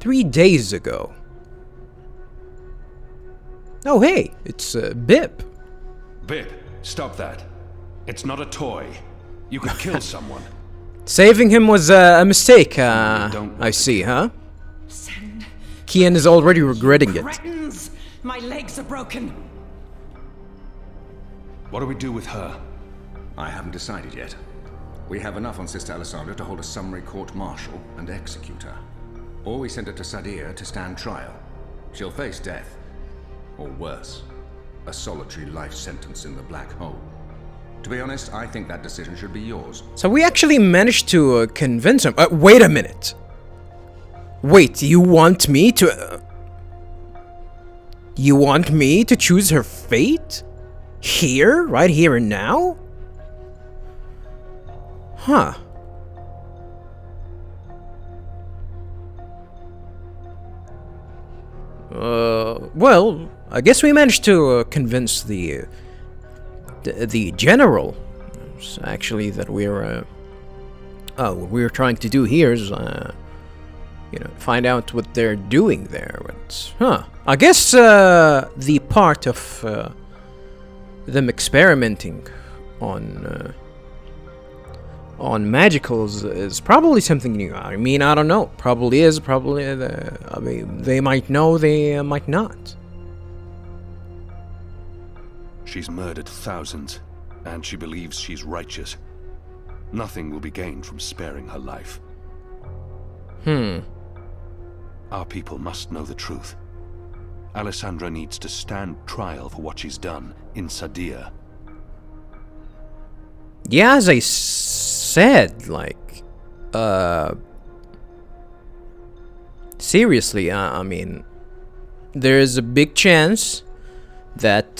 3 days ago. Oh, hey, it's Bip. Bip, stop that. It's not a toy. You could kill someone. Saving him was a mistake, I see, huh? Kian is already regretting it. My legs are broken. What do we do with her? I haven't decided yet. We have enough on Sister Alessandra to hold a summary court-martial and execute her. Or we send her to Sadir to stand trial. She'll face death. Or worse, a solitary life sentence in the black hole. To be honest, I think that decision should be yours. So we actually managed to convince him. Wait a minute. Wait, you want me to... you want me to choose her fate? Here? Right here and now? Huh. Well, I guess we managed to convince the general. Actually, that we're what we're trying to do here is, find out what they're doing there. But, I guess the part of them experimenting on magicals is probably something new. I mean, I don't know. Probably is. Probably. I mean, they might know. They might not. She's murdered thousands, and she believes she's righteous. Nothing will be gained from sparing her life. Our people must know the truth. Alessandra needs to stand trial for what she's done in Sadir. Yeah, as I said, seriously, I mean, there is a big chance that,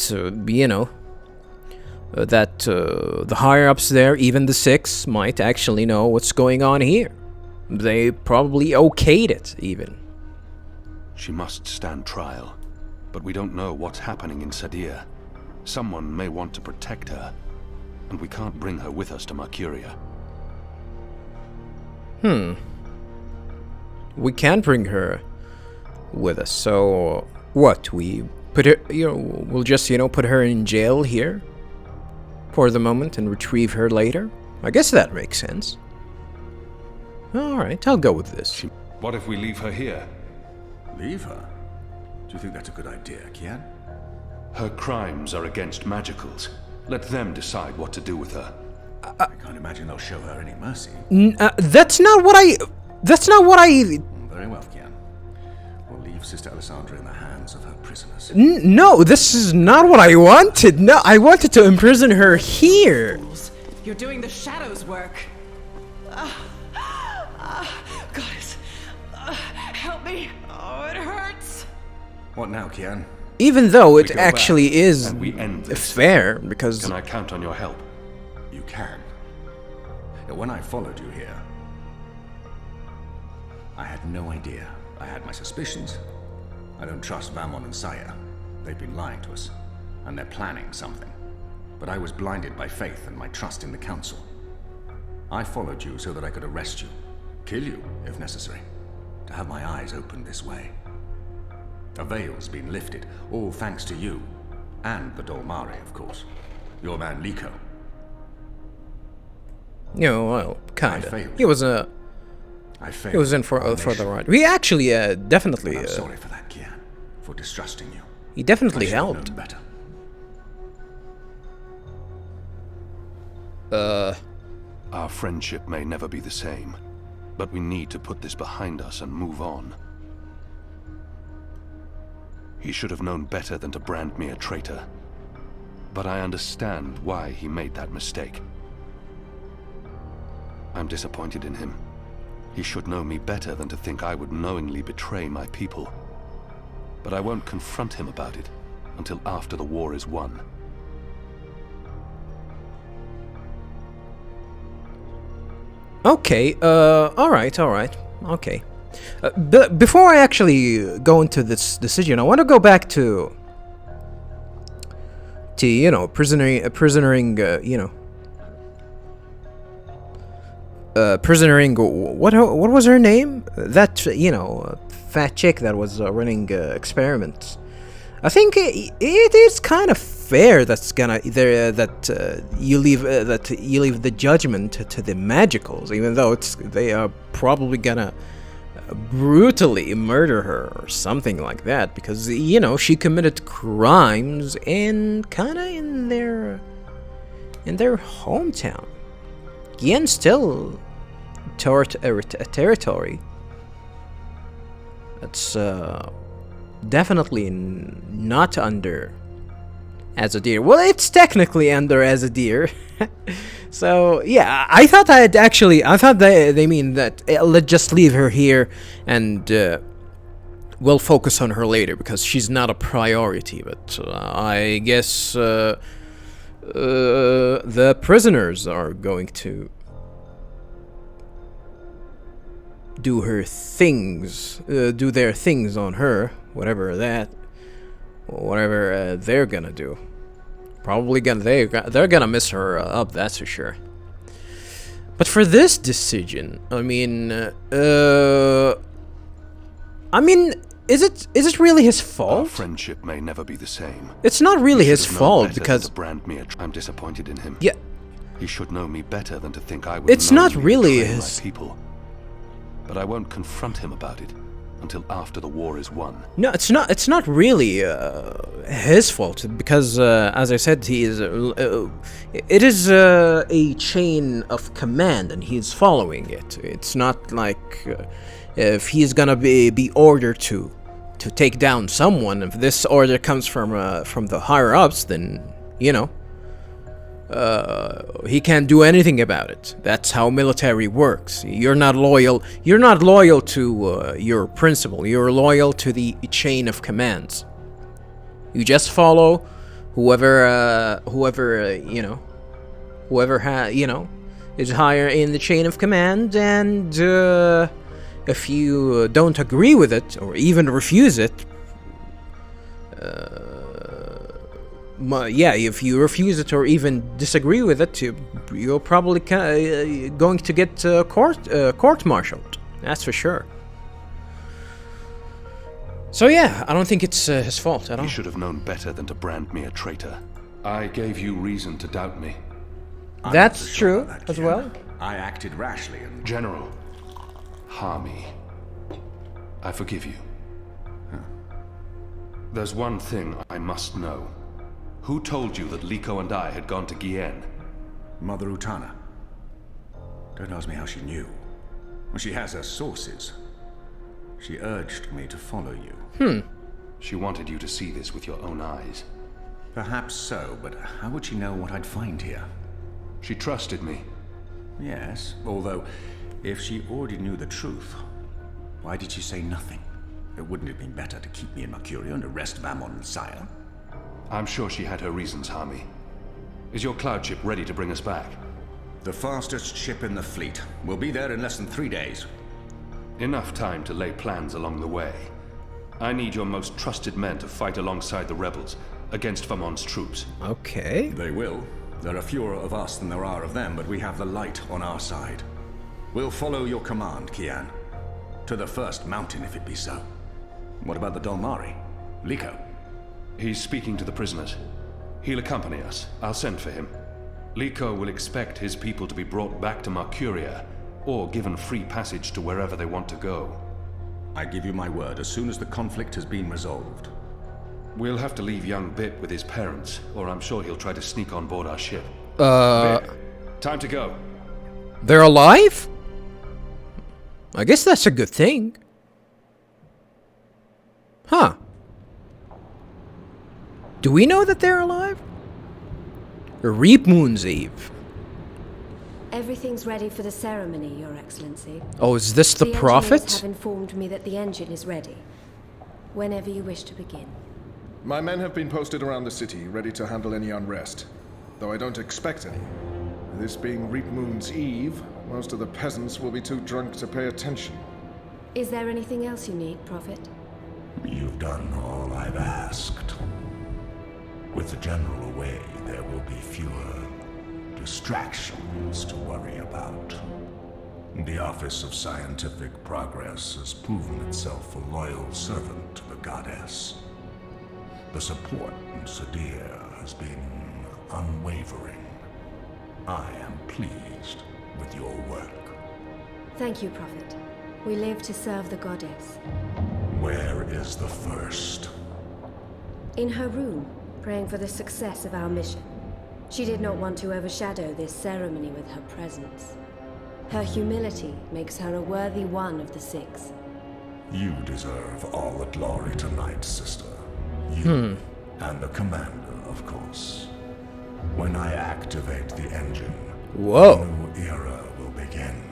that the higher-ups there, even the Six, might actually know what's going on here. They probably okayed it, even. She must stand trial, but we don't know what's happening in Sadir. Someone may want to protect her, and we can't bring her with us to Mercuria. We can bring her with us, so what? We put her, we'll just, put her in jail here for the moment and retrieve her later? I guess that makes sense. Alright, I'll go with this. What if we leave her here? Leave her? Do you think that's a good idea, Kian? Her crimes are against magicals. Let them decide what to do with her. I can't imagine they'll show her any mercy. That's not what I... Very well, Kian. We'll leave Sister Alessandra in the hands of her prisoners. No, this is not what I wanted. No, I wanted to imprison her here. You're doing the shadows' work. Goddess, help me. Oh, it hurts. What now, Kian? Even though it actually is and we end this. Fair, because... Can I count on your help? You can. When I followed you here, I had no idea. I had my suspicions. I don't trust Vamon and Saya. They've been lying to us, and they're planning something. But I was blinded by faith and my trust in the Council. I followed you so that I could arrest you, kill you if necessary, to have my eyes opened this way. A veil's been lifted, all thanks to you, and the Dolmare, of course. Your man Liko. Well, kinda. He was He was in for the ride. We actually definitely. I'm sorry for that, Kian, for distrusting you. He definitely helped. Better. Our friendship may never be the same, but we need to put this behind us and move on. He should have known better than to brand me a traitor, but I understand why he made that mistake. I'm disappointed in him. He should know me better than to think I would knowingly betray my people. But I won't confront him about it until after the war is won. Okay, alright, okay. Before I actually go into this decision, I want to go back to prisoning, prisoning, what was her name? That, fat chick that was running experiments. I think it is kind of fair that you leave the judgment to the magicals, even though they are probably gonna brutally murder her or something like that, because she committed crimes in their hometown. Again, still a territory that's definitely not under Azadir. Well, it's technically under Azadir. So yeah, I thought they mean that let's just leave her here and we'll focus on her later because she's not a priority. But I guess the prisoners are going to do their things on her, whatever they're gonna do. Probably they're gonna mess her up, that's for sure. But for this decision, is it really his fault? Our friendship may never be the same. It's not really his fault because I'm disappointed in him. Yeah, he should know me better than to think I would. It's not really his people. But I won't confront him about it until after the war is won. No, it's not really his fault because, as I said, it is a chain of command, and he's following it. It's not like if he's gonna be ordered to take down someone. If this order comes from the higher ups, then he can't do anything about it. That's how military works. You're not loyal to your principal. You're loyal to the chain of commands. You just follow whoever is higher in the chain of command, and if you don't agree with it or even refuse it, if you refuse it or even disagree with it, you're probably going to get court-martialed. That's for sure. So yeah, I don't think it's his fault at all. He should have known better than to brand me a traitor. I gave you reason to doubt me. That's true as well. I acted rashly and... General, Harmy, I forgive you. There's one thing I must know. Who told you that Liko and I had gone to Gien? Mother Utana. Don't ask me how she knew. Well, she has her sources. She urged me to follow you. She wanted you to see this with your own eyes. Perhaps so, but how would she know what I'd find here? She trusted me. Yes, although if she already knew the truth, why did she say nothing? It wouldn't have been better to keep me in Mercuria and arrest Vamon and Sire? I'm sure she had her reasons, Harmy. Is your cloud ship ready to bring us back? The fastest ship in the fleet. We'll be there in less than 3 days. Enough time to lay plans along the way. I need your most trusted men to fight alongside the rebels against Vamon's troops. Okay. They will. There are fewer of us than there are of them, but we have the light on our side. We'll follow your command, Kian. To the first mountain, if it be so. What about the Dolmari? Liko? He's speaking to the prisoners. He'll accompany us. I'll send for him. Liko will expect his people to be brought back to Mercuria, or given free passage to wherever they want to go. I give you my word, as soon as the conflict has been resolved. We'll have to leave young Bit with his parents, or I'm sure he'll try to sneak on board our ship. Bit, time to go. They're alive? I guess that's a good thing. Huh. Do we know that they're alive? Reap Moon's Eve. Everything's ready for the ceremony, Your Excellency. Oh, is this the prophet? Engineers have informed me that the engine is ready. Whenever you wish to begin. My men have been posted around the city, ready to handle any unrest. Though I don't expect any. This being Reap Moon's Eve, most of the peasants will be too drunk to pay attention. Is there anything else you need, Prophet? You've done all I've asked. With the general away, there will be fewer distractions to worry about. The Office of Scientific Progress has proven itself a loyal servant to the goddess. The support in Sadir has been unwavering. I am pleased with your work. Thank you, Prophet. We live to serve the goddess. Where is the first? In her room, praying for the success of our mission. She did not want to overshadow this ceremony with her presence. Her humility makes her a worthy one of the six. You deserve all the glory tonight, sister. You and the commander, of course. When I activate the engine, Whoa. a new era will begin.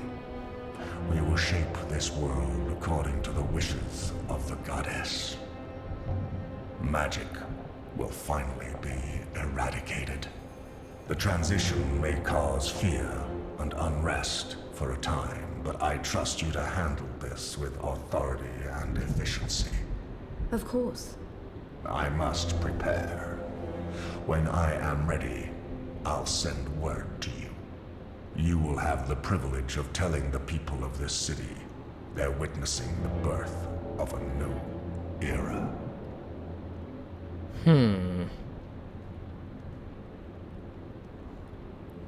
We will shape this world according to the wishes of the goddess. Magic will finally be eradicated. The transition may cause fear and unrest for a time, but I trust you to handle this with authority and efficiency. Of course. I must prepare. When I am ready, I'll send word to you. You will have the privilege of telling the people of this city they're witnessing the birth of a new era.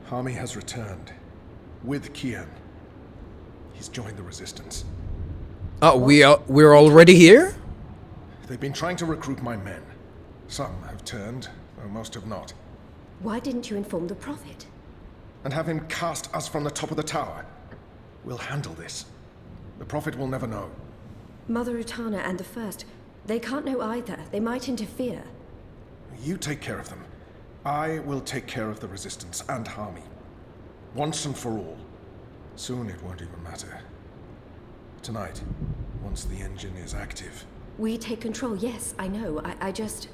Harmy has returned. With Kian. He's joined the Resistance. Oh, we're already here? They've been trying to recruit my men. Some have turned, though most have not. Why didn't you inform the Prophet? And have him cast us from the top of the tower. We'll handle this. The Prophet will never know. Mother Utana and the First, they can't know either. They might interfere. You take care of them. I will take care of the Resistance and Harmy. Once and for all. Soon it won't even matter. Tonight, once the engine is active. We take control, yes, I know. I just...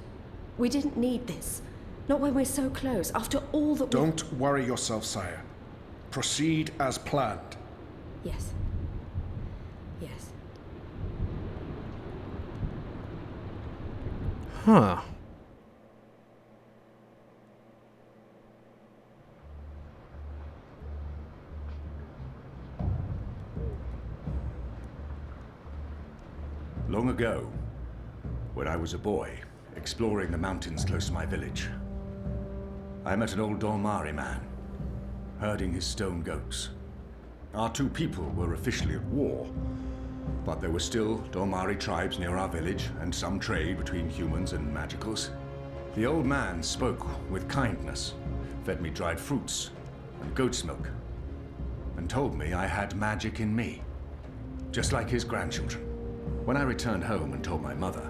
We didn't need this. Not when we're so close, after all that we... Don't worry yourself, sire. Proceed as planned. Yes. Yes. Huh. Long ago, when I was a boy, exploring the mountains close to my village, I met an old Dolmari man, herding his stone goats. Our two people were officially at war, but there were still Dolmari tribes near our village and some trade between humans and magicals. The old man spoke with kindness, fed me dried fruits and goat's milk, and told me I had magic in me, just like his grandchildren. When I returned home and told my mother,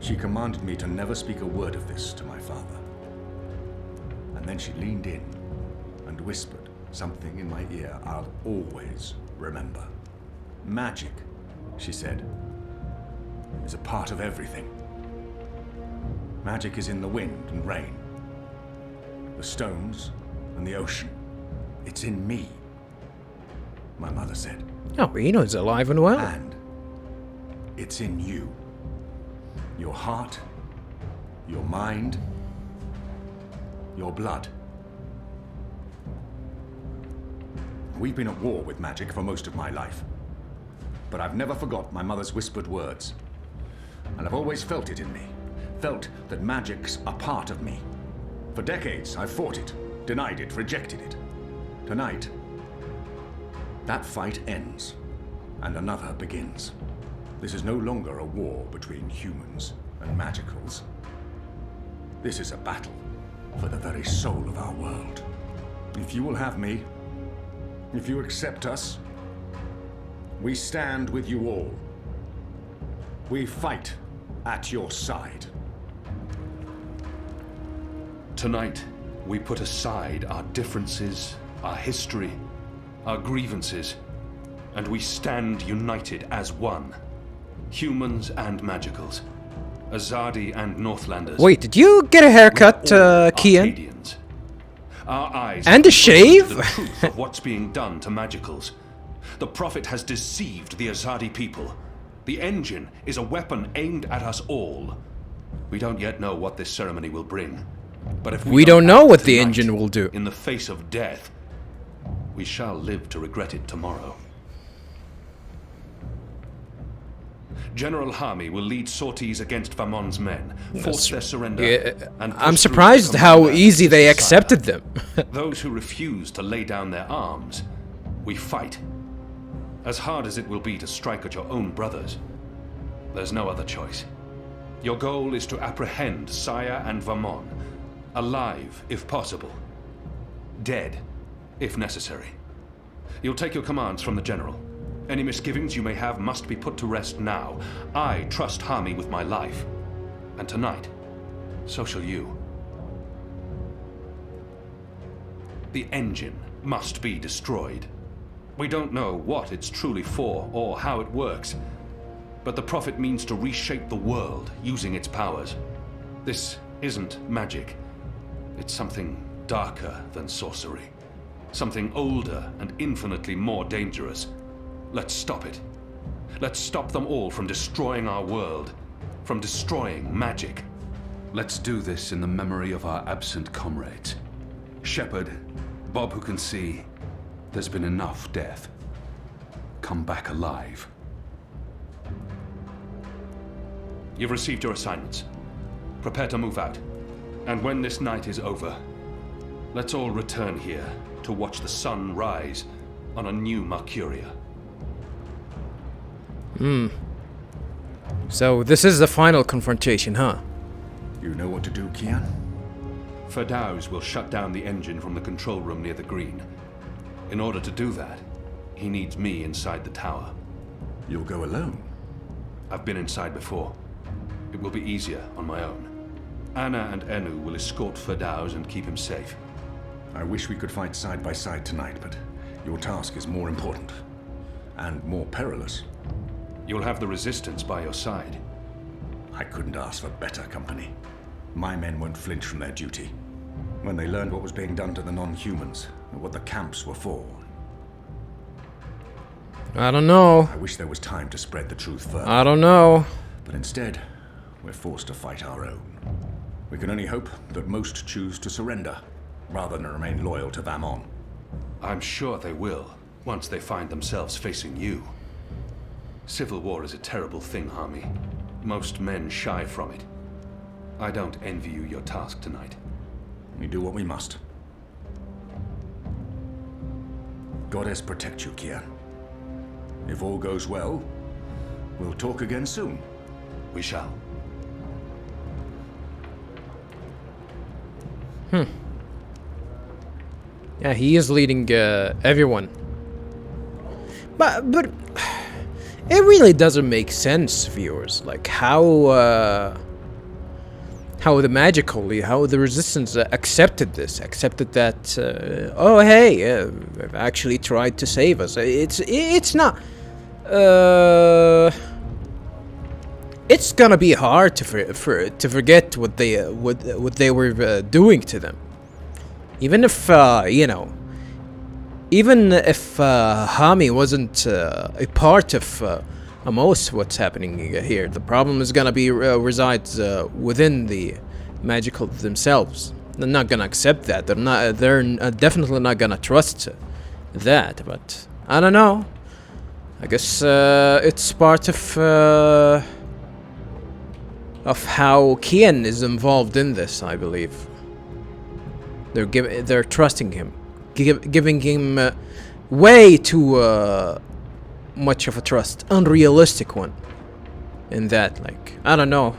she commanded me to never speak a word of this to my father. And then she leaned in and whispered something in my ear I'll always remember. Magic, she said, is a part of everything. Magic is in the wind and rain, the stones and the ocean. It's in me, my mother said. Oh, Reno's alive and well. And it's in you. Your heart, your mind, your blood. We've been at war with magic for most of my life. But I've never forgot my mother's whispered words. And I've always felt it in me. Felt that magic's a part of me. For decades, I've fought it, denied it, rejected it. Tonight, that fight ends, and another begins. This is no longer a war between humans and magicals. This is a battle for the very soul of our world. If you will have me, if you accept us, we stand with you all. We fight at your side. Tonight, we put aside our differences, our history, our grievances, and we stand united as one. Humans and magicals. Azadi and Northlanders. Wait, did you get a haircut, Kian? Arcadians. Our eyes And a shave? the truth of what's being done to magicals. The Prophet has deceived the Azadi people. The engine is a weapon aimed at us all. We don't yet know what this ceremony will bring. But if We don't know act what the tonight, engine will do. in the face of death, we shall live to regret it tomorrow. General Harmy will lead sorties against Vamon's men, force their surrender, and push I'm through surprised the how commander easy to they Sire. accepted them. Those who refuse to lay down their arms, we fight. As hard as it will be to strike at your own brothers, there's no other choice. Your goal is to apprehend Sire and Vamon, alive if possible, dead if necessary. You'll take your commands from the General. Any misgivings you may have must be put to rest now. I trust Harmy with my life. And tonight, so shall you. The engine must be destroyed. We don't know what it's truly for or how it works, but the Prophet means to reshape the world using its powers. This isn't magic. It's something darker than sorcery. Something older and infinitely more dangerous. Let's stop it. Let's stop them all from destroying our world, from destroying magic. Let's do this in the memory of our absent comrades. Shepard, Bob who can see, there's been enough death. Come back alive. You've received your assignments. Prepare to move out. And when this night is over, let's all return here to watch the sun rise on a new Mercuria. So this is the final confrontation, huh? You know what to do, Kian? Ferdows will shut down the engine from the control room near the green. In order to do that, he needs me inside the tower. You'll go alone? I've been inside before. It will be easier on my own. Anna and Enu will escort Ferdows and keep him safe. I wish we could fight side by side tonight, but your task is more important. And more perilous. You'll have the Resistance by your side. I couldn't ask for better company. My men won't flinch from their duty. When they learned what was being done to the non-humans, and what the camps were for. I don't know. I wish there was time to spread the truth further. I don't know. But instead, we're forced to fight our own. We can only hope that most choose to surrender, rather than remain loyal to Vamon. I'm sure they will, once they find themselves facing you. Civil war is a terrible thing, Harmy. Most men shy from it. I don't envy you your task tonight. We do what we must. Goddess protect you, Kian. If all goes well, we'll talk again soon. We shall. Yeah, he is leading everyone. But it really doesn't make sense, viewers. Like how the Resistance accepted this, accepted that. Oh hey, they've actually tried to save us. It's not. It's gonna be hard to forget what they were doing to them. Even if even if Harmy wasn't a part of most what's happening here, the problem is gonna be resides within the magical themselves. They're not gonna accept that. They're definitely not gonna trust that. But I don't know. I guess it's part of how Kian is involved in this. I believe they're trusting him, giving him way too much of a trust, unrealistic one. In that, like, I don't know,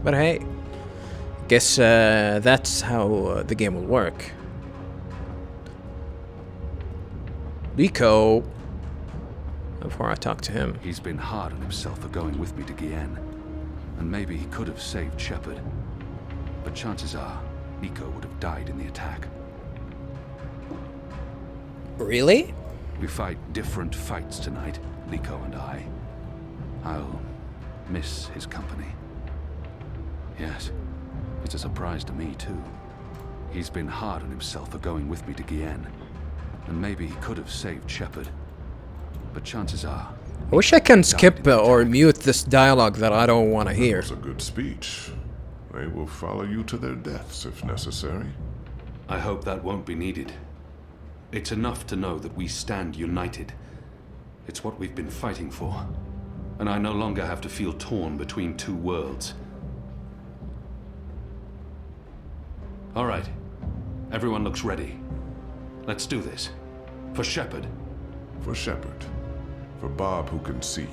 but hey, I guess that's how the game will work. Rico, before I talk to him. He's been hard on himself for going with me to Gien. And maybe he could have saved Shepard. But chances are, Nico would have died in the attack. Really? We fight different fights tonight, Nico and I. I'll miss his company. Yes, it's a surprise to me too. He's been hard on himself for going with me to Gien. And maybe he could have saved Shepard. But chances are... I wish I can skip or mute this dialogue that I don't want to hear. That was a good speech. They will follow you to their deaths if necessary. I hope that won't be needed. It's enough to know that we stand united. It's what we've been fighting for. and I no longer have to feel torn between two worlds. All right. Everyone looks ready. Let's do this. For Shepard. For Shepard. For Bob who can see.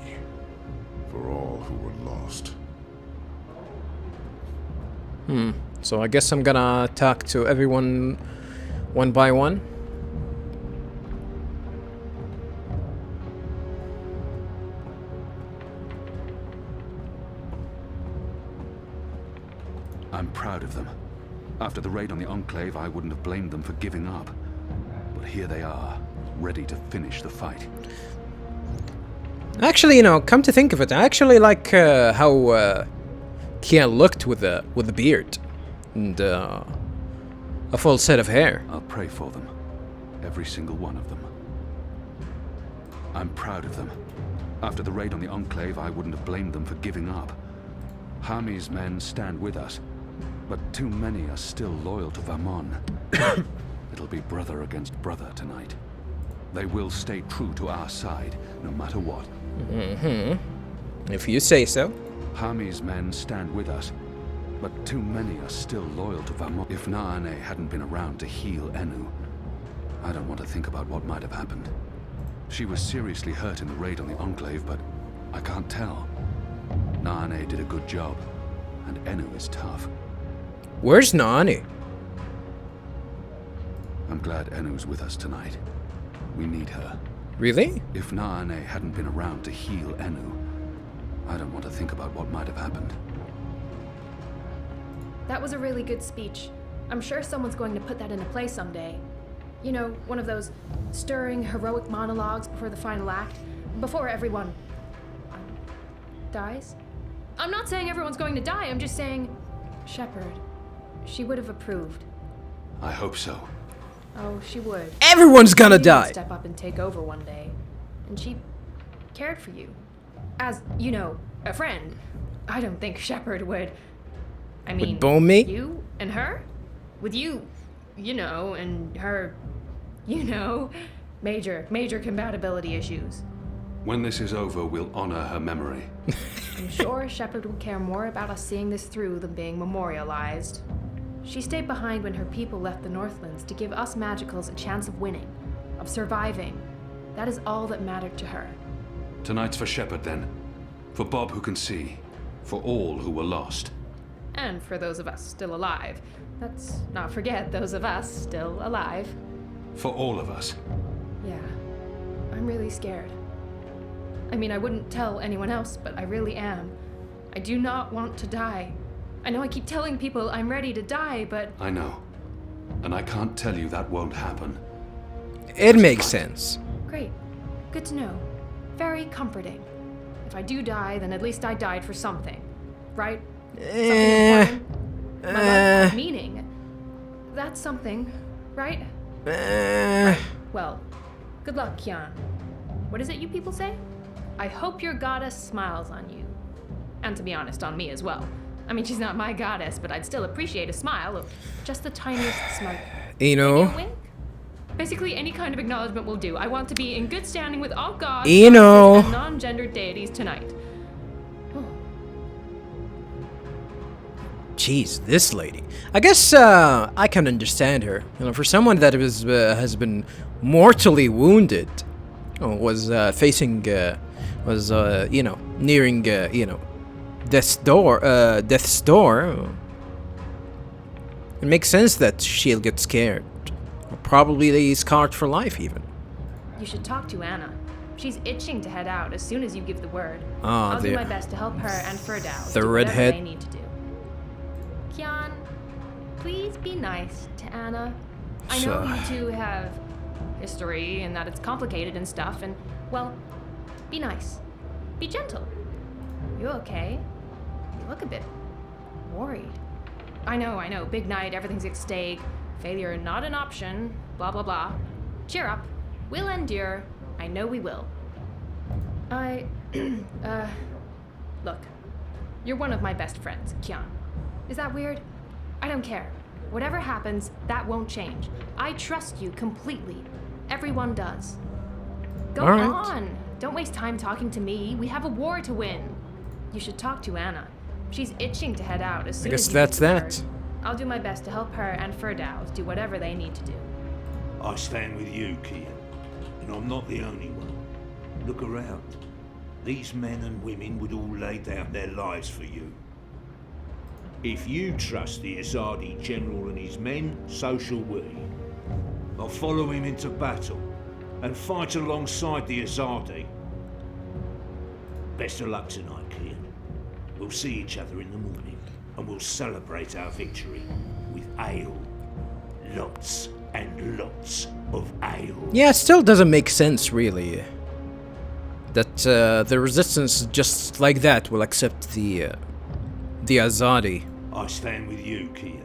For all who were lost. So I guess I'm gonna talk to everyone one by one. I'm proud of them. After the raid on the Enclave, I wouldn't have blamed them for giving up. But here they are, ready to finish the fight. Actually, you know, come to think of it, I actually like how Kian looked with the beard and a full set of hair. I'll pray for them. Every single one of them. I'm proud of them. After the raid on the Enclave, I wouldn't have blamed them for giving up. Hami's men stand with us, but too many are still loyal to Vamon. It'll be brother against brother tonight. They will stay true to our side, no matter what. If you say so. Hami's men stand with us, but too many are still loyal to Vamon. If Naane hadn't been around to heal Enu, I don't want to think about what might have happened. She was seriously hurt in the raid on the Enclave, but I can't tell. Naane did a good job, and Enu is tough. Where's Nani? I'm glad Enu's with us tonight. We need her. Really? If Naane hadn't been around to heal Enu, I don't want to think about what might have happened. That was a really good speech. I'm sure someone's going to put that into play someday. You know, one of those stirring, heroic monologues before the final act, before everyone dies. I'm not saying everyone's going to die, I'm just saying, Shepard, she would have approved. I hope so. Oh, she would. Everyone's gonna She die. would step up and take over one day. And she cared for you. As, you know, a friend. I don't think Shepard would. I mean, bone me? You and her? With you, you know, and her, you know, major compatibility issues. When this is over, we'll honor her memory. I'm sure Shepard would care more about us seeing this through than being memorialized. She stayed behind when her people left the Northlands to give us Magicals a chance of winning, of surviving. That is all that mattered to her. Tonight's for Shepard, then. For Bob who can see. For all who were lost. And for those of us still alive. Let's not forget those of us still alive. For all of us. Yeah, I'm really scared. I mean, I wouldn't tell anyone else, but I really am. I do not want to die. I know I keep telling people I'm ready to die, but... I know. And I can't tell you that won't happen. It makes sense. Great. Good to know. Very comforting. If I do die, then at least I died for something. Right? Something important. My life had meaning. That's something, right? Well, good luck, Kian. What is it you people say? I hope your goddess smiles on you. And to be honest, on me as well. I mean, she's not my goddess, but I'd still appreciate a smile of just the tiniest smirk. You know. Maybe a wink? Basically, any kind of acknowledgement will do. I want to be in good standing with all gods You know. and non-gendered deities tonight. Jeez, this lady. I guess I can understand her. You know, for someone that has been mortally wounded, was facing, you know, nearing, you know, death's door. It makes sense that she'll get scared. Or probably scarred for life, even. You should talk to Anna. She's itching to head out as soon as you give the word. Ah, I'll do my best to help her and Ferdow the do whatever redhead. they need to do. Kian, please be nice to Anna. I know you two have history and that it's complicated and stuff, and, well, be nice. Be gentle. You okay? You look a bit worried. I know, big night, everything's at stake, failure not an option, blah blah blah. Cheer up, we'll endure, I know we will. Look, you're one of my best friends, Kian. Is that weird? I don't care. Whatever happens, that won't change. I trust you completely. Everyone does. Go All right. on. Don't waste time talking to me. We have a war to win. You should talk to Anna. She's itching to head out as soon I guess as you that's get that. word. I'll do my best to help her and Firdaus do whatever they need to do. I stand with you, Kian. And I'm not the only one. Look around. These men and women would all lay down their lives for you. If you trust the Azadi general and his men, so shall we. I'll follow him into battle and fight alongside the Azadi. Best of luck tonight, Kian. We'll see each other in the morning, and we'll celebrate our victory with ale. Lots and lots of ale. Yeah, it still doesn't make sense, really. That the resistance just like that will accept the Azadi. I stand with you, Kian,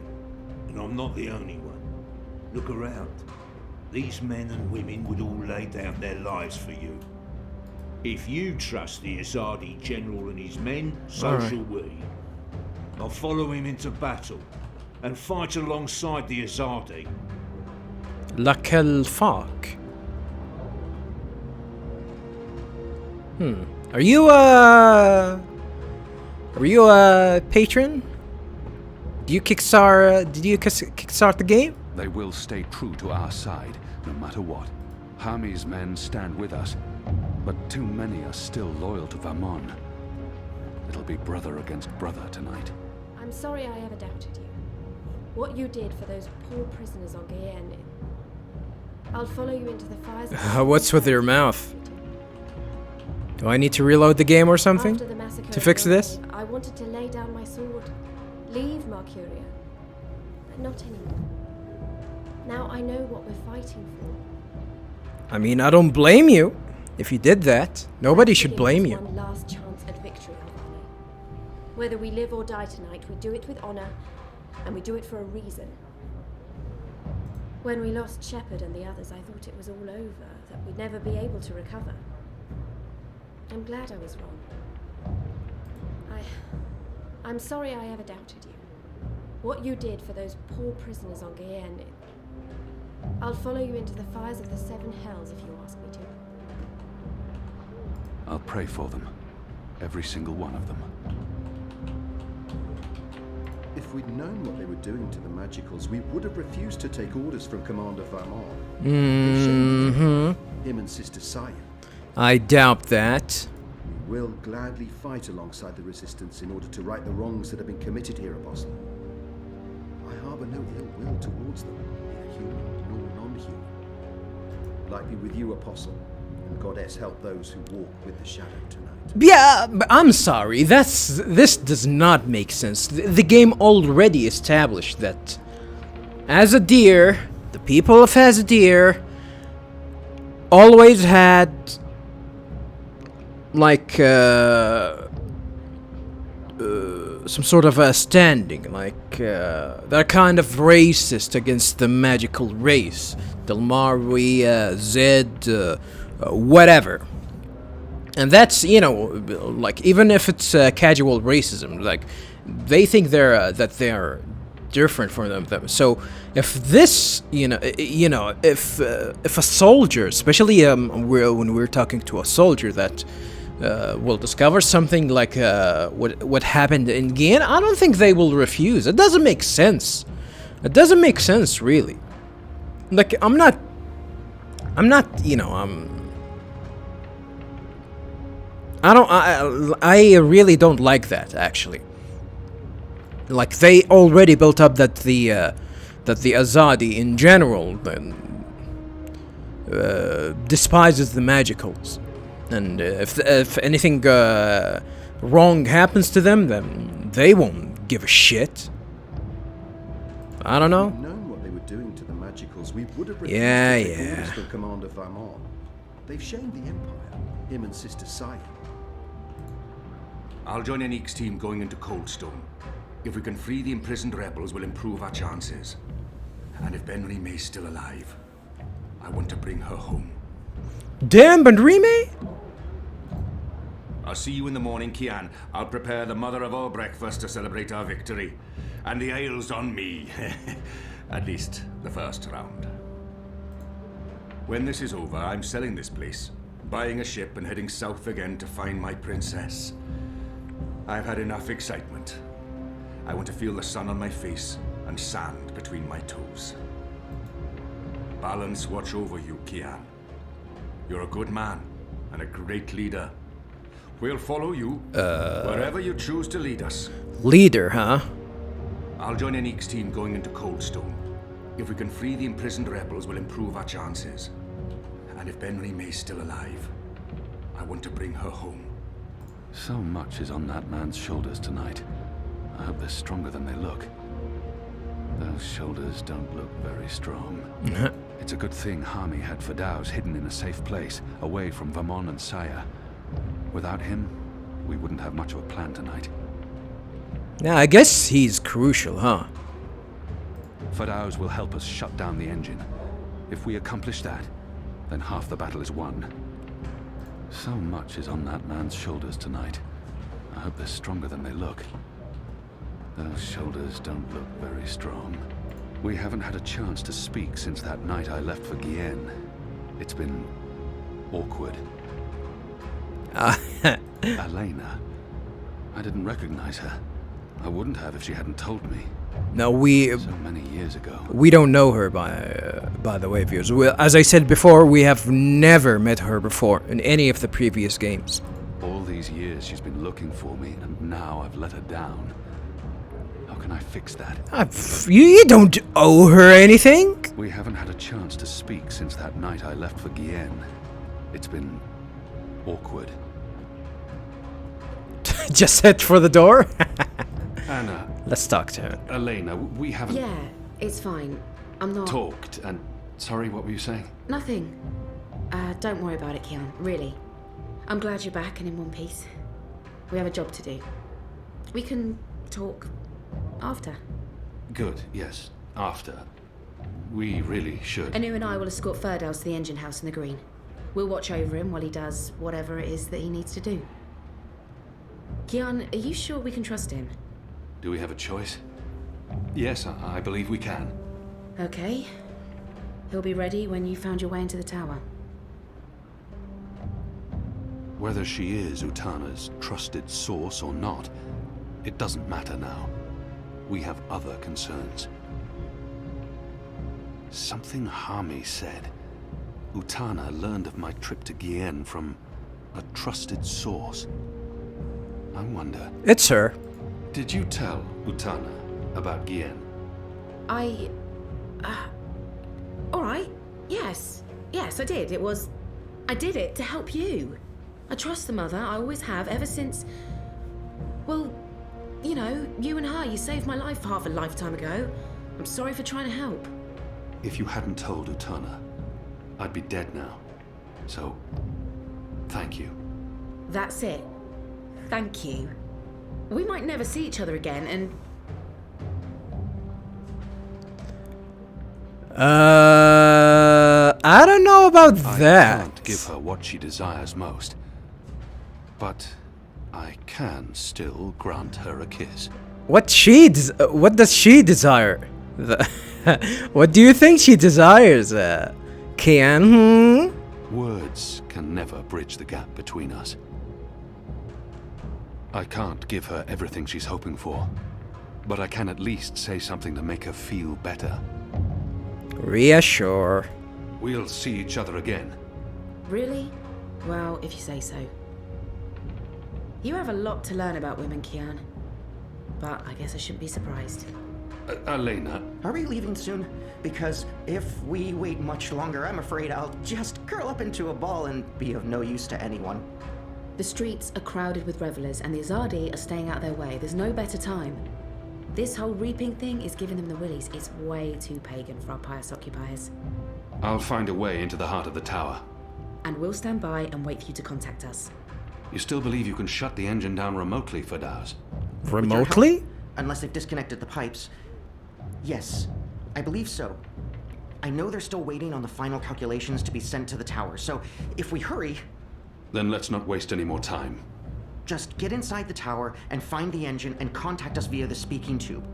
and I'm not the only one. Look around. These men and women would all lay down their lives for you. If you trust the Azadi general and his men, so shall we. I'll follow him into battle and fight alongside the Azadi. Lakel Fark. Are you a patron? Did you kickstart the game? They will stay true to our side, no matter what. Hami's men stand with us, but too many are still loyal to Vermon. It'll be brother against brother tonight. I'm sorry I ever doubted you. What you did for those poor prisoners on Guyenne. I'll follow you into the fires. What's with your mouth? Do I need to reload the game or something After the massacre to fix of this? Normandy, I wanted to lay down my sword, leave Marcuria, but not anymore. Now I know what we're fighting for. I mean, I don't blame you if you did that. Nobody should Giving blame us you. One last chance at victory, Alvani. Whether we live or die tonight, we do it with honor, and we do it for a reason. When we lost Shepard and the others, I thought it was all over, that we'd never be able to recover. I'm glad I was wrong. I'm sorry I ever doubted you. What you did for those poor prisoners on Guyenne. I'll follow you into the fires of the seven hells if you ask me to. I'll pray for them. Every single one of them. If we'd known what they were doing to the Magicals, we would have refused to take orders from Commander Vermon. Him and Sister Saya. I doubt that. We will gladly fight alongside the Resistance in order to right the wrongs that have been committed here, Apostle. I harbour no ill will towards them, neither human nor non-human. Like be with you, Apostle, and Goddess help those who walk with the Shadow tonight. Yeah, but I'm sorry. This does not make sense. The game already established that Azadir, the people of Azadir, always had like some sort of a standing, like they're kind of racist against the magical race, Delmarwi, Zed, whatever. And that's, you know, like, even if it's casual racism, like, they think that they're different from them. So if this, if a soldier, especially when we're talking to a soldier that will discover something like what happened in Guyenne, I don't think they will refuse. It doesn't make sense. It doesn't make sense, really. Like, I really don't like that, actually. Like, they already built up that the Azadi in general despises the Magicals, and if anything wrong happens to them, then they won't give a shit. I don't know. If we'd known what they were doing to the Magicals, we would have refused to take orders from Commander Vermon. They've shamed the Empire, him and Sister Saya. I'll join Enique's team going into Coldstone. If we can free the imprisoned rebels, we'll improve our chances. And if Benri May's still alive, I want to bring her home. Damn, Benri May? I'll see you in the morning, Kian. I'll prepare the mother of all breakfast to celebrate our victory. And the ale's on me. At least, the first round. When this is over, I'm selling this place. buying a ship and heading south again to find my princess. I've had enough excitement. I want to feel the sun on my face and sand between my toes. Balance watch over you, Kian. You're a good man and a great leader. We'll follow you wherever you choose to lead us. Leader, huh? I'll join Anique's team going into Coldstone. If we can free the imprisoned rebels, we'll improve our chances. And if Benry May's still alive, I want to bring her home. So much is on that man's shoulders tonight. I hope they're stronger than they look. Those shoulders don't look very strong. It's a good thing Harmy had Fadaus hidden in a safe place, away from Vamon and Saya. Without him, we wouldn't have much of a plan tonight. Yeah, I guess he's crucial, huh? Fadaus will help us shut down the engine. If we accomplish that, then half the battle is won. So much is on that man's shoulders tonight. I hope they're stronger than they look. Those shoulders don't look very strong. We haven't had a chance to speak since that night I left for Gien. It's been awkward. Elena. I didn't recognize her. I wouldn't have if she hadn't told me. No, we So many years ago. we don't know her by the way, viewers. As I said before, we have never met her before in any of the previous games. All these years she's been looking for me, and now I've let her down. How can I fix that? You don't owe her anything. We haven't had a chance to speak since that night I left for Gien. It's been awkward. Just head for the door. Anna, Let's talk to her. Elena, we haven't Yeah, it's fine. I'm not... talked, and sorry, what were you saying? Nothing. Don't worry about it, Kian. Really. I'm glad you're back and in one piece. We have a job to do. We can talk after. Good, yes, after. We really should. Anu and I will escort Ferdows to the engine house in the green. We'll watch over him while he does whatever it is that he needs to do. Kian, are you sure we can trust him? Do we have a choice? Yes, I believe we can. Okay. He'll be ready when you found your way into the tower. Whether she is Utana's trusted source or not, it doesn't matter now. We have other concerns. Something Harmy said. Utana learned of my trip to Gien from a trusted source. I wonder... It's her. Did you tell Utana about Gien? Alright. Yes. Yes, I did. I did it to help you. I trust the mother. I always have, ever since... Well, you know, you and her, you saved my life half a lifetime ago. I'm sorry for trying to help. If you hadn't told Utana, I'd be dead now. So, thank you. That's it. Thank you. We might never see each other again, and... I don't know about I that. can't give her what she desires most. But I can still grant her a kiss. What does she desire? What do you think she desires, Kian? Words can never bridge the gap between us. I can't give her everything she's hoping for, but I can at least say something to make her feel better. Reassure. We'll see each other again. Really? Well, if you say so. You have a lot to learn about women, Kian. But I guess I shouldn't be surprised. Elena. Are we leaving soon? Because if we wait much longer, I'm afraid I'll just curl up into a ball and be of no use to anyone. The streets are crowded with revelers, and the Azadi are staying out their way. There's no better time. This whole reaping thing is giving them the willies. It's way too pagan for our pious occupiers. I'll find a way into the heart of the tower. And we'll stand by and wait for you to contact us. You still believe you can shut the engine down remotely, Fadaus? Remotely? Unless they've disconnected the pipes. Yes, I believe so. I know they're still waiting on the final calculations to be sent to the tower, so if we hurry... Then let's not waste any more time. Just get inside the tower and find the engine and contact us via the speaking tube.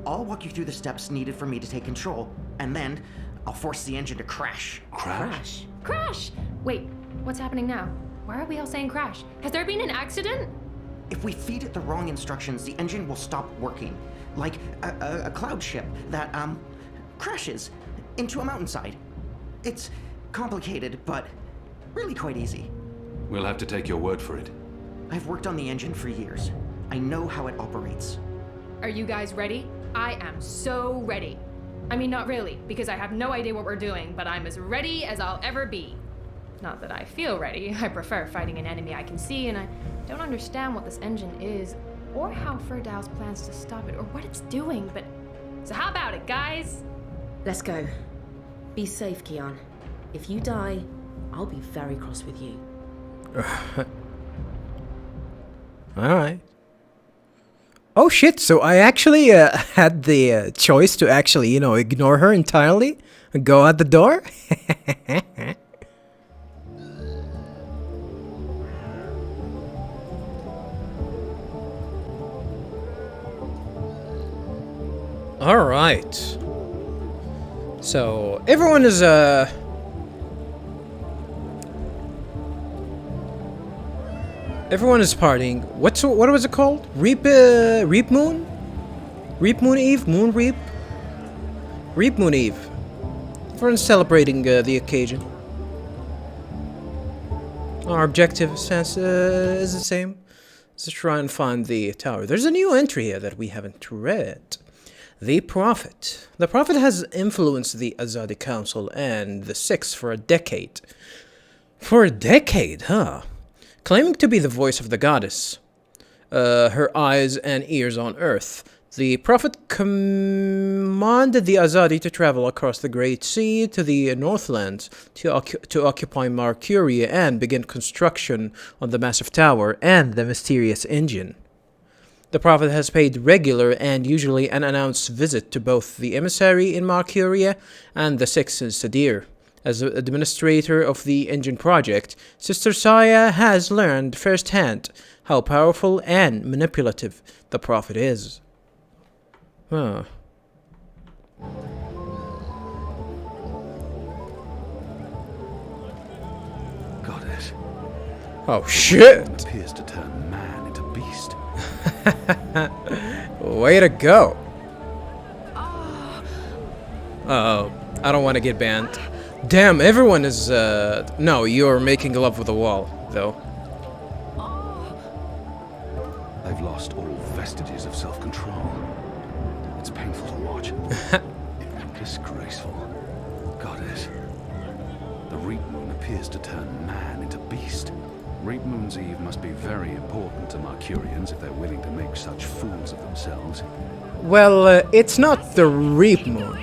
I'll walk you through the steps needed for me to take control, and then I'll force the engine to crash. Crash? Crash! Wait, what's happening now? Why are we all saying crash? Has there been an accident? If we feed it the wrong instructions, the engine will stop working. Like a cloud ship that, crashes into a mountainside. It's complicated, but really quite easy. We'll have to take your word for it. I've worked on the engine for years. I know how it operates. Are you guys ready? I am so ready. I mean, not really, because I have no idea what we're doing, but I'm as ready as I'll ever be. Not that I feel ready. I prefer fighting an enemy I can see, and I don't understand what this engine is, or how Ferdow's plans to stop it, or what it's doing, but... So how about it, guys? Let's go. Be safe, Kian. If you die, I'll be very cross with you. Alright. Oh shit, so I actually had the choice to actually, you know, ignore her entirely and go out the door? Alright. So, everyone is, everyone is partying. What was it called? Reap Moon? Reap Moon Eve? Moon Reap? Reap Moon Eve. Everyone's celebrating the occasion. Our objective is the same. Let's try and find the tower. There's a new entry here that we haven't read. The Prophet. The Prophet has influenced the Azadi Council and the Six for a decade. For a decade, huh? Claiming to be the voice of the goddess, her eyes and ears on earth, the Prophet commanded the Azadi to travel across the Great Sea to the Northlands to occupy Marcuria and begin construction on the massive tower and the mysterious engine. The Prophet has paid regular and usually unannounced visit to both the emissary in Marcuria and the Six in Sadir. As administrator of the engine project, Sister Saya has learned firsthand how powerful and manipulative the Prophet is. Huh. Goddess. Oh shit! Appears to turn man into beast. Way to go! Uh-oh. I don't want to get banned. Damn, everyone is, No, you're making love with a wall, though. They've lost all vestiges of self-control. It's painful to watch. Disgraceful. Goddess. The Reap Moon appears to turn man into beast. Reap Moon's Eve must be very important to Marcurians if they're willing to make such fools of themselves. Well, it's not the Reap Moon.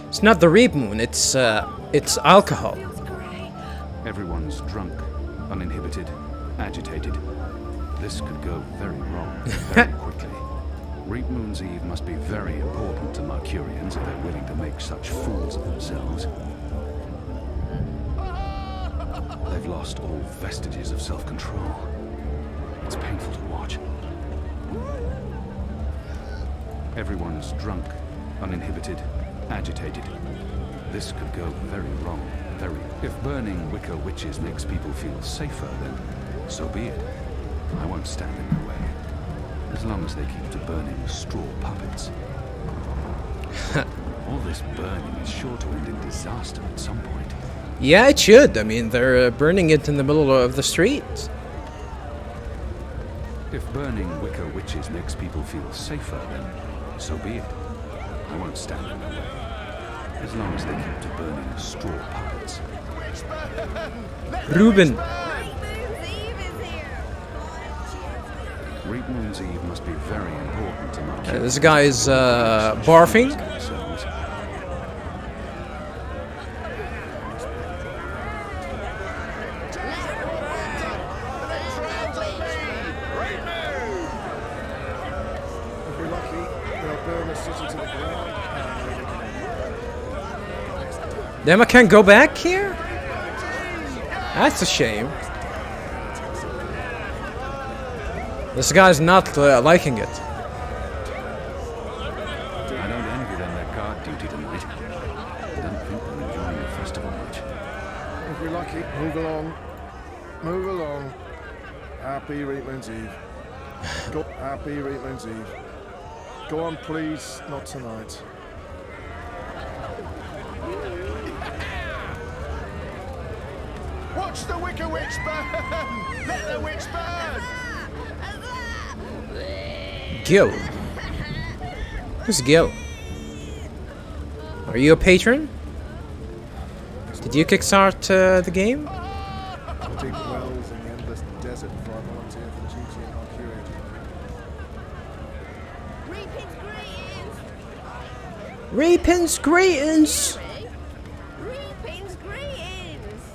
It's not the Reap Moon, it's alcohol. Everyone's drunk, uninhibited, agitated. This could go very wrong very quickly. Reap Moon's Eve must be very important to Marcurians if they're willing to make such fools of themselves. They've lost all vestiges of self-control. It's painful to watch. Everyone's drunk, uninhibited, agitated. This could go very wrong, very... If burning wicker witches makes people feel safer, then so be it. I won't stand in their way. As long as they keep to burning straw puppets. All this burning is sure to end in disaster at some point. Yeah, it should. I mean, they're burning it in the middle of the street. If burning wicker witches makes people feel safer, then so be it. I won't stand in their way. As long as they keep to burning straw puppets. Ruben. Reap Moon's Eve must be very important to Marquis. This guy is barfing. Damn, I can't go back here? That's a shame. This guy's not liking it. I don't envy them their guard duty tonight. But If we're lucky, move along. Move along. Happy Reapman's Eve. Go, happy Reapman's Eve. Go on, please. Not tonight. Watch the Wicker Witch burn! Let the witch burn! Gil. Who's Gil? Are you a patron? Did you kickstart the game? Dig wells in the endless desert for I volunteer for duty in Arcadia. Reapin's greetings! Reaping's greetings!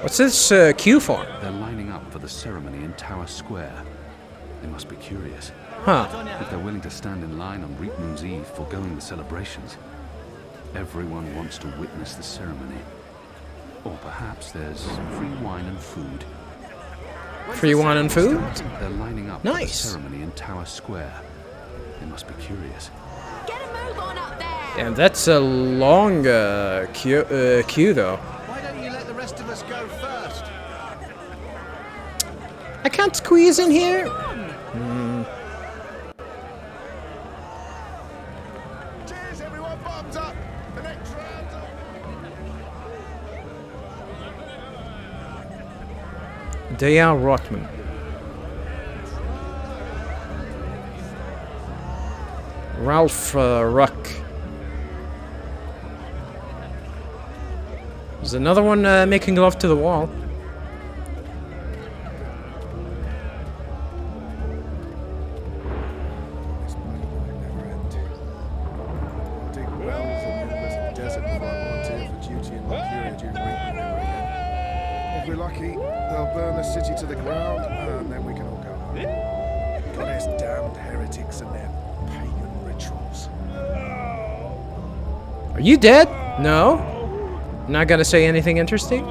What's this queue for? They're lining up for the ceremony in Tower Square. They must be curious. Huh. If they're willing to stand in line on Reapman's Eve foregoing the celebrations. Everyone wants to witness the ceremony. Or perhaps there's free wine and food. Free wine and food? They're lining up Nice. for the ceremony in Tower Square. They must be curious. Get a move on up there! Damn, that's a long queue though. Why don't you let the rest of us go first? I can't squeeze in here. Cheers, everyone! Bombs up! The next round's up! Dale Rotman. Ralph Ruck. There's another one making love to the wall. Dig wells in the endless desert for I volunteer for duty in Arcadia during Reapman ever again. If we're lucky, they'll burn the city to the ground, and then we can all go home. Goddess damned heretics and their pagan rituals. Are you dead? No? Not gonna say anything interesting?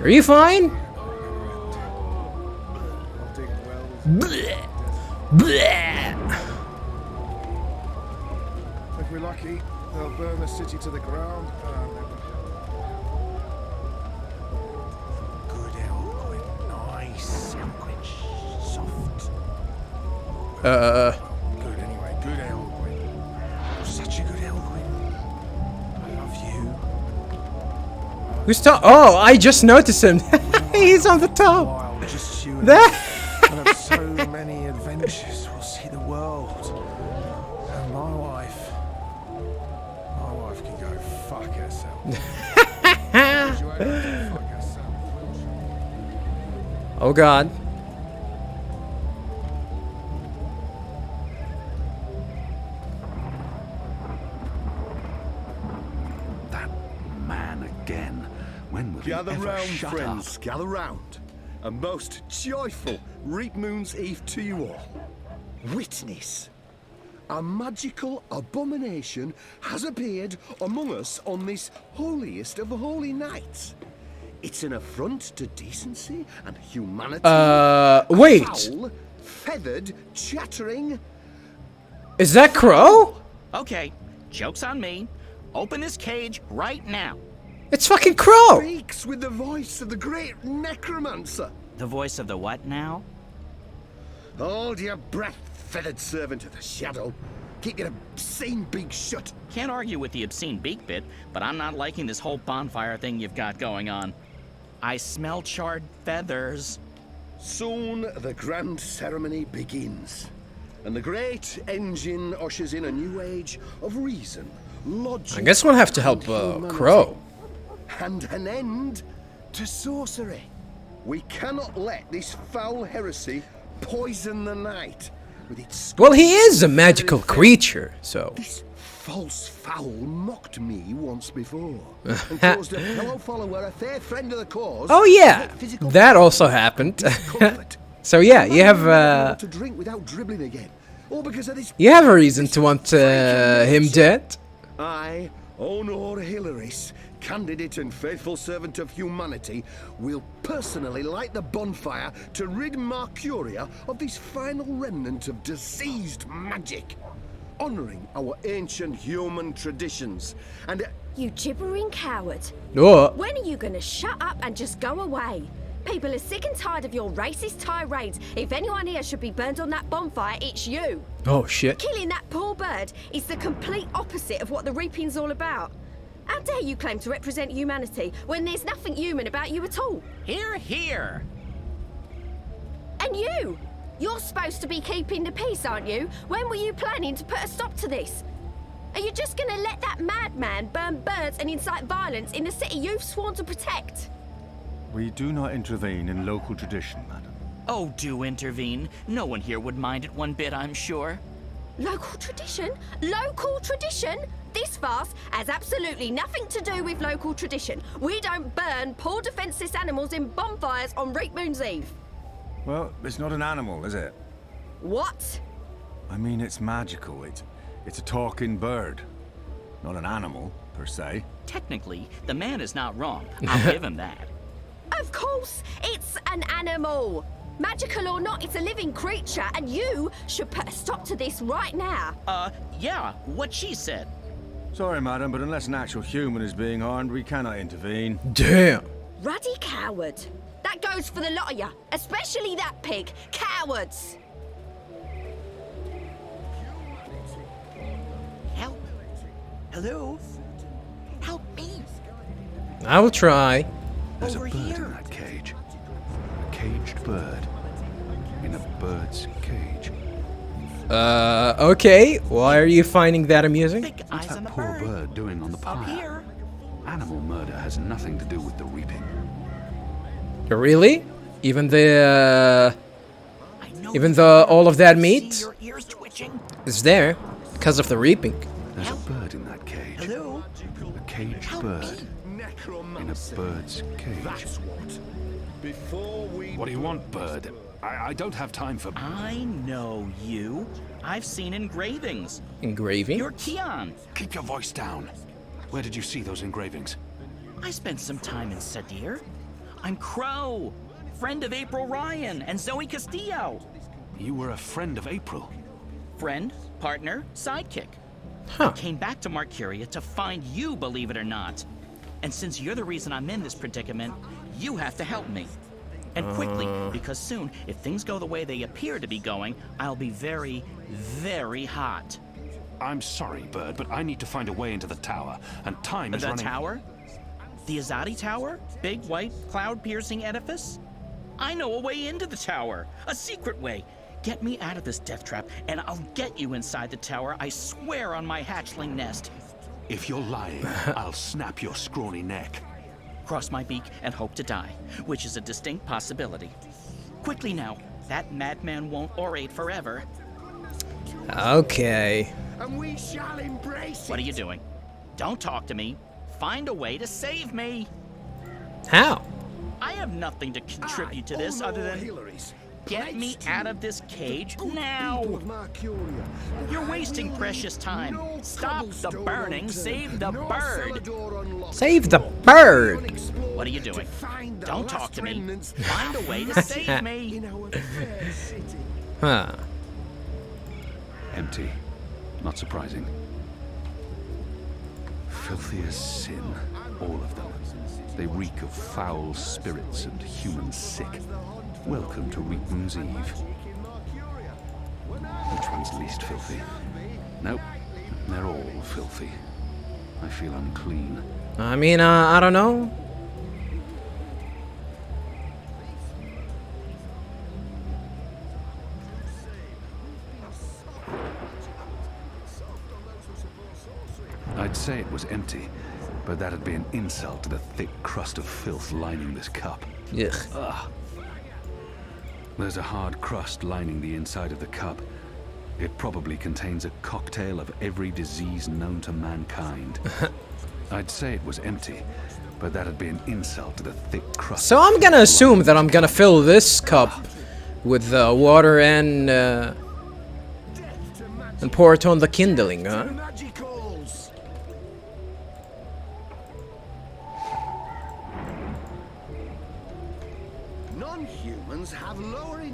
Are you fine? I'll dig wells. Bleh. Bleh. If we're lucky, they'll burn the city to the ground, and then we good eloquent, nice eloquent, soft. Good anyway, good eloquent. Such a good eloquent. I love you. Who's top? Oh, I just noticed him. He's on the top. While just you and There. we'll have so many adventures. We'll see the world. And my wife can go fuck herself. She won't have to fuck herself, will she? Oh God. That man again. When will Gather he ever round, shut friends, up? gather round. A most joyful Reapman's Eve to you all. Witness. A magical abomination has appeared among us on this holiest of holy nights. It's an affront to decency and humanity. Wait. Foul, feathered, chattering. Is that Crow? Okay, joke's on me. Open this cage right now. It's fucking Crow. Speaks with the voice of the great necromancer. The voice of the what now? Hold your breath, feathered servant of the shadow. Keep your obscene beak shut. Can't argue with the obscene beak bit, but I'm not liking this whole bonfire thing you've got going on. I smell charred feathers. Soon the grand ceremony begins, and the great engine ushers in a new age of reason, logic. I guess we'll have to help Crow. And an end to sorcery. We cannot let this foul heresy poison the night with its. Well, he is a magical creature, so. This false fowl mocked me once before and caused a fellow follower, a fair friend of the cause. Oh yeah, that also happened. So yeah, you have to drink without dribbling again, all because of this. you have a reason to want him dead. I, Honor Hilaris, candidate and faithful servant of humanity, will personally light the bonfire to rid Mercuria of this final remnant of diseased magic, honoring our ancient human traditions. And You gibbering coward. What? When are you gonna shut up and just go away? People are sick and tired of your racist tirades. If anyone here should be burned on that bonfire, it's you. Oh shit. Killing that poor bird is the complete opposite of what the reaping's all about. How dare you claim to represent humanity when there's nothing human about you at all? Here, here. And you! You're supposed to be keeping the peace, aren't you? When were you planning to put a stop to this? Are you just gonna let that madman burn birds and incite violence in the city you've sworn to protect? We do not intervene in local tradition, madam. Oh, do intervene. No one here would mind it one bit, I'm sure. Local tradition? Local tradition? This farce has absolutely nothing to do with local tradition. We don't burn poor defenseless animals in bonfires on Reap Moon's Eve. Well, it's not an animal, is it? What? I mean, it's magical. It's a talking bird. Not an animal, per se. Technically, the man is not wrong. I'll give him that. Of course, it's an animal. Magical or not, it's a living creature, and you should put a stop to this right now. Yeah, what she said. Sorry, madam, but unless an actual human is being harmed, we cannot intervene. Damn. Ruddy coward. That goes for the lot of you, especially that pig. Cowards. Help. Hello? Help me. I will try. There's Over a bird here. in that cage. A caged bird. In a bird's cage. Okay. Why are you finding that amusing? Big What's eyes that on the poor bird. bird doing on the Up pyre? here. Animal murder has nothing to do with the reaping. Really? Even the I know even though all of that see meat your ears twitching. is there because of the reaping. There's a bird in that cage. Hello? A caged Help bird. me. In a bird's cage. that's what. Before we... What do you want, bird? I don't have time for... I know you. I've seen engravings. Engraving? You're Keon. Keep your voice down. Where did you see those engravings? I spent some time in Sadir. I'm Crow, friend of April Ryan and Zoë Castillo. You were a friend of April. Friend, partner, sidekick. Huh. I came back to Mercuria to find you, believe it or not. And since you're the reason I'm in this predicament, you have to help me. And quickly, because soon, if things go the way they appear to be going, I'll be very, very hot. I'm sorry, Bird, but I need to find a way into the tower, and time is The running... tower? The Azadi Tower? Big, white, cloud-piercing edifice? I know a way into the tower. A secret way. Get me out of this death trap, and I'll get you inside the tower, I swear on my hatchling nest. If you're lying, I'll snap your scrawny neck. Cross my beak and hope to die, which is a distinct possibility. Quickly now, that madman won't orate forever. Okay. And we shall embrace What are you doing? Don't talk to me. Find a way to save me. How? I have nothing to contribute to this other than get me out of this cage now. You're wasting precious time. Stop the burning. Save the bird. Save the bird. What are you doing? Don't talk to me. Find a way to save me. Huh. Empty. Not surprising. Filthy as sin. All of them. They reek of foul spirits and human sick. Welcome to Reap Moon's Eve. Which one's least filthy? Nope. They're all filthy. I feel unclean. I mean, I don't know. I'd say it was empty, but that'd be an insult to the thick crust of filth lining this cup. Ugh. Ugh. There's a hard crust lining the inside of the cup. It probably contains a cocktail of every disease known to mankind. I'd say it was empty, but that'd be an insult to the thick crust. So I'm gonna assume that I'm gonna fill this cup with water and pour it on the kindling, huh?